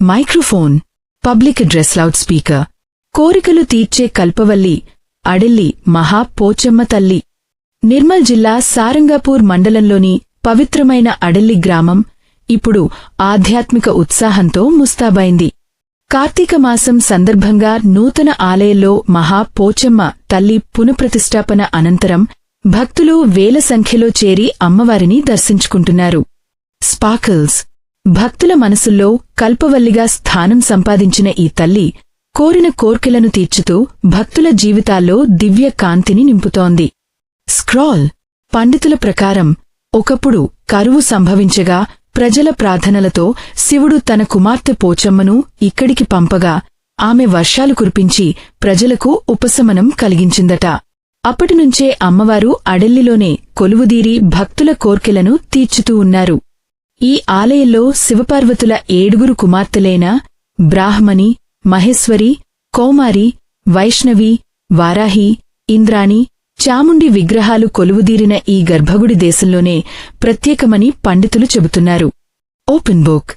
Microphone, public address loud speaker. కోరికలు తీర్చే కల్పవల్లి అడెల్లి మహా పోచమ్మ తల్లి. నిర్మల్ జిల్లా సారంగాపూర్ మండలంలోని పవిత్రమైన అడెల్లి గ్రామం ఇప్పుడు ఆధ్యాత్మిక ఉత్సాహంతో ముస్తాబైంది. కార్తీక మాసం సందర్భంగా నూతన ఆలయంలో మహా పోచమ్మ తల్లి పునఃప్రతిష్ఠాపన అనంతరం భక్తులు వేల సంఖ్యలో చేరి అమ్మవారిని దర్శించుకుంటున్నారు. స్పార్కిల్స్. భక్తుల మనసుల్లో కల్పవల్లిగా స్థానం సంపాదించిన ఈ తల్లి కోరిన కోర్కెలను తీర్చుతూ భక్తుల జీవితాల్లో దివ్య కాంతిని నింపుతోంది. స్క్రాల్. పండితుల ప్రకారం ఒకప్పుడు కరువు సంభవించగా ప్రజల ప్రార్థనలతో శివుడు తన కుమార్తె పోచమ్మను ఇక్కడికి పంపగా ఆమె వర్షాలు కురిపించి ప్రజలకు ఉపశమనం కలిగించిందట. అప్పటినుంచే అమ్మవారు అడెల్లిలోనే కొలువుదీరి భక్తుల కోర్కెలను తీర్చుతూ ఉన్నారు. ఈ ఆలయంలో శివపార్వతుల 7 కుమార్తెలైన బ్రాహ్మణి, మహేశ్వరి, కౌమారి, వైష్ణవి, వారాహి, ఇంద్రాణి, చాముండి విగ్రహాలు కొలువుదీరిన ఈ గర్భగుడి దేశంలోనే ప్రత్యేకమని పండితులు చెబుతున్నారు. Open book.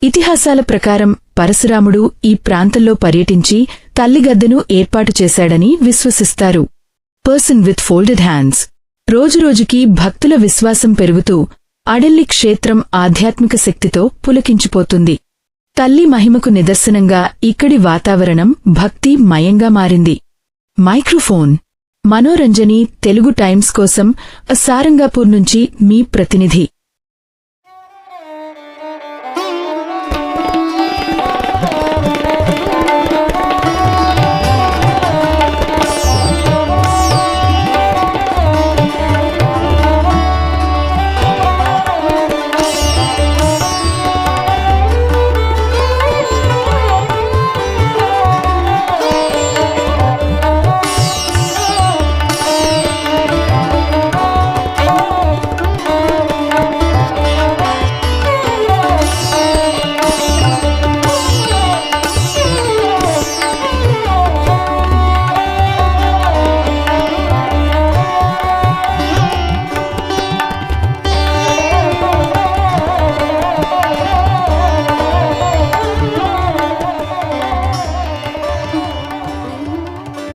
ఇతిహాసాల ప్రకారం పరశురాముడు ఈ ప్రాంతంలో పర్యటించి తల్లిగద్దెను ఏర్పాటు చేశాడని విశ్వసిస్తారు. Person with folded hands. రోజురోజుకీ భక్తుల విశ్వాసం పెరుగుతూ అడెల్లి క్షేత్రం ఆధ్యాత్మిక శక్తితో పులకించిపోతుంది. తల్లి మహిమకు నిదర్శనంగా ఇక్కడి వాతావరణం భక్తి మయంగా మారింది. మైక్రోఫోన్. మనోరంజని తెలుగు టైమ్స్ కోసం సారంగాపూర్ నుంచి మీ ప్రతినిధి.